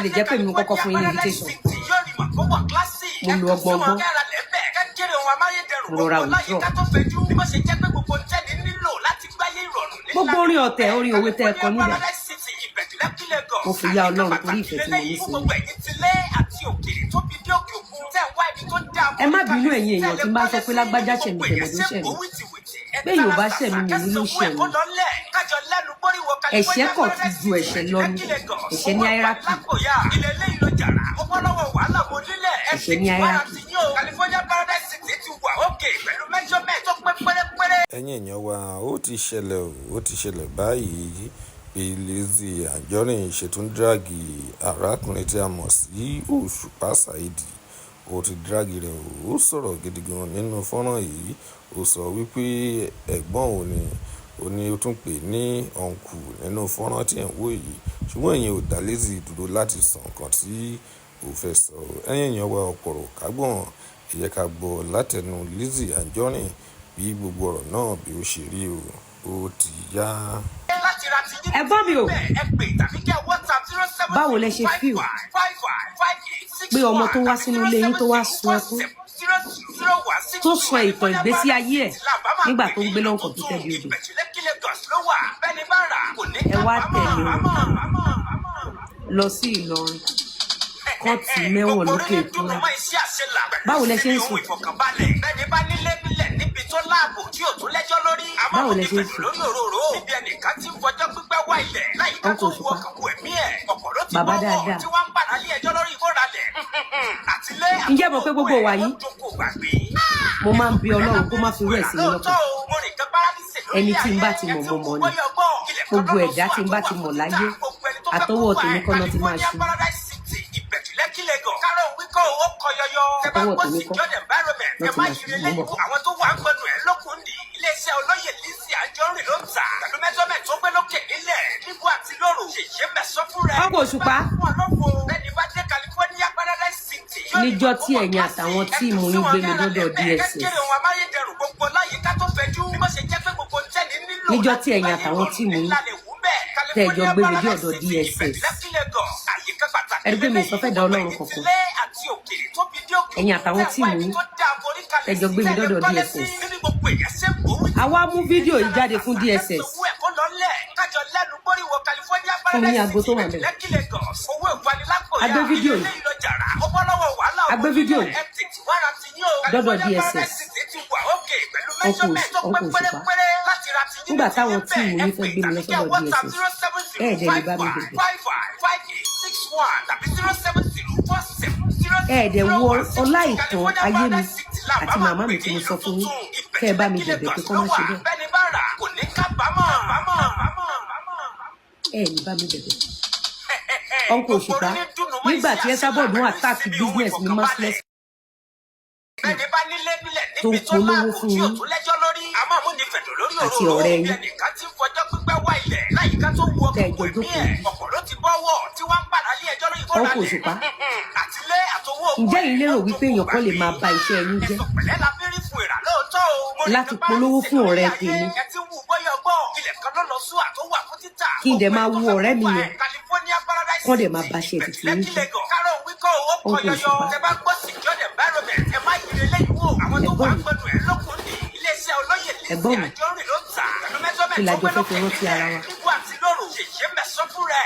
lè jẹ́ pé mi kọ́kọ́ fún yín invitation mo lo ọgbọ́n mo rọra withdraw gbogbo orin ọ̀tẹ̀ orin òwe tẹ́ ẹ kọ níbẹ̀ mo fi yá Ọlọ́run torí ìfẹ́ tí mo ní sí ẹ má bínú ẹ̀yin èèyàn tí n bá sọ pé lágbájá ṣẹ̀mí tẹ̀lẹ̀dó ṣẹ̀mí pé Yorùbá ṣẹ̀mí mi ní ló ṣẹ̀mí ẹ̀ṣẹ̀ kọ̀ ti ju ẹ̀ṣẹ̀ lọ ní ẹ̀ṣẹ̀ ní hierarchy ẹ̀ṣẹ̀ ní hierarchy. ẹ̀yin èèyàn wa ó ti ṣẹlẹ̀ báyìí bí Lizzy Anjorin ṣètún dírágì arákùnrin tí a mọ̀ sí Òṣùpá Saheed ó ti dírágì rẹ̀ ó sọ̀rọ̀ gidi gan nínú fọ́nrán yìí ó sọ wípé ẹ̀gbọ́n ó ní ó tún pè ní ọ̀nkù nínú fọ́nrán tí ẹ̀ ń wò yìí ṣùgbọ́n ìyẹn ò dá Lizzy dúró láti sọ nǹkan tí ó fẹ́ sọ ẹ̀yin èèyàn wa ọ̀pọ̀rọ̀ kágbọ̀n ẹ jẹ́ ká gbọ́ látẹnu Lizzy Anjorin bí gbogbo ọ̀rọ̀ náà bí ó ṣe rí ó ti yá. ẹ̀gbọ́n mi ò báwo lẹ ṣe fíò pé ọmọ tó wá sínú ilé yín tó wá sun ẹkún tó sọ ìtàn ìgbésí ayé ẹ̀ nígbà tó ń gbé lọ́nkọ̀ tó tẹ̀lé odò ẹ wá tẹ̀lé lọ sí Ìlọrin kọ́ọ̀tì mẹ́wọ̀n lókè ìtura báwo lẹ ṣe ń sùn báwo lẹ ṣe ń sùn ọkọ̀ Òṣùpá bàbá dáadáa ǹjẹ́ mọ̀ pé gbogbo wa yìí mo máa ń bi Ọlọ́run kó má fi rú ẹ̀ sí mi lọ́kàn ẹni tí n bá ti mọ̀ mo mọ̀ ni gbogbo ẹ̀dá tí n bá ti mọ̀ láyé àtọwọ́ tèmi kọ́ náà ti máa ṣu àtọwọ́ tèmi kọ́ náà ti máa ṣu mo mọ̀. àwọn tó wà ń gbẹnu ẹ lókun ní iléeṣẹ́ olóyè Lizzy Anjorin ló ń tà pẹ̀lú mẹ́tọ́mẹ̀ tó gbé lókè nílẹ̀ níbo àti lóru ṣèṣe mẹ́sàn fún rẹ̀. ọkọ̀ Òṣùpá níjọ́ tí ẹ̀yin àtàwọn tíìmù yín gbé mi lọ́dọ̀ DSS níjọ́ tí ẹ̀yin àtàwọn tíìmù yín tẹ̀jọ gbé mi dé ọ̀dọ̀ DSS ẹ̀rí pé mi sọ fẹ́ da Ọlọ́run kankan ẹ̀yin àtàwọn tíìmù yín tẹ̀jọ gbé mi dọ́dọ̀ DSS àwa mú fídíò yìí jáde fún DSS fún mi àgbo tó wà bẹ́ẹ̀ agbé fídíò yìí dọ́dọ̀ DSS ọkọ̀ Òṣùpá nígbà táwọn tíìmù yín fẹ́ gbé mi lọ sọ́dọ̀ DSS ẹ̀ẹ́dẹ̀ lè bá mi bẹ̀rẹ̀ ẹ̀ẹ́dẹ̀ wọ ọlá ìtàn ayé mi àti màmá mi tí mo sọ fún yín kẹ́ ẹ bá mi bẹ̀bẹ̀ pé kọ́ má ṣe bẹ́ẹ̀ ẹ̀ẹ́ lè bá mi bẹ̀bẹ̀ ọkọ̀ Òṣùpá nígbà tí ẹ sábọ̀dún àtàkì business ní massless tó ń polówó fún yín àti ọ̀rẹ́ yín tẹ́ ẹ jọ jókòó ọkọ̀ Òṣùpá ǹjẹ́ yín lérò wípé èèyàn kan lè máa ba iṣẹ́ yín jẹ́ láti polówó fún ọ̀rẹ́ tèmi kí n dẹ̀ máa wo ọ̀rẹ́ mi yẹn kọ́ dẹ̀ máa ba iṣẹ́ títí yín jẹ́ ọkọ̀ Òṣùpá ẹ̀gbọ́n mi kí la jọ fẹ́ fi rántí ara wa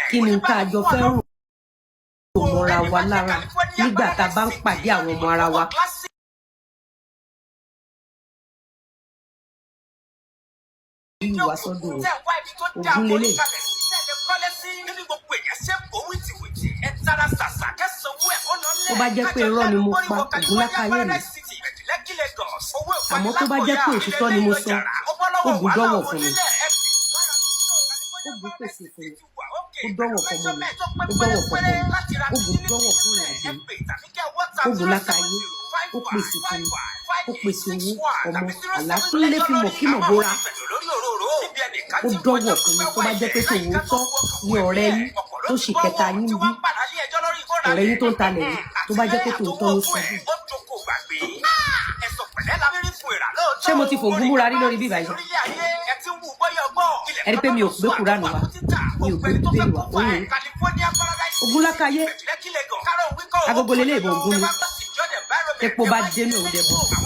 kí ni ká jọ fẹ́ rò mọ́ra wa lára nígbà tá a bá ń pàdé àwọn ọmọ ara wa. ìwà sọ́dọ̀ ògún lélẹ̀. tó bá jẹ́ pé irọ́ ni mo pa ògún lákàyè mi àmọ́ tó bá jẹ́ pé òtítọ́ ni mo sọ ògún dọ́wọ̀ fún mi ògún pèsè fún mi ó dọ́wọ̀ fọmọ mi ó dọ́wọ̀ fọmọ mi ògún dọ́wọ̀ fún ìrìnàjò mi ògún lákàyè ó pèsè fún mi ó pèsè owó ọmọ àlàkúnlé fi mọ̀ kí mọ̀ bóra ó dọ́wọ̀ fún mi tó bá jẹ́ pé tòun tọ́ ní ọ̀rẹ́ yín tó ṣì kẹta yín bí ọ̀rẹ́ yín tó ń talẹ̀ yín tó bá jẹ́ pé tòun tọ́ ló sọ bí. ṣé mo ti fògùn múra rí lórí bíbá yìí ẹni pé mi ò gbé kúránù wa mi ò gbé bíbélì wa òun ogunlákayé agogo lélẹ̀ ìbò ògún ni epo bá dé ní òun dẹ̀ bọ̀.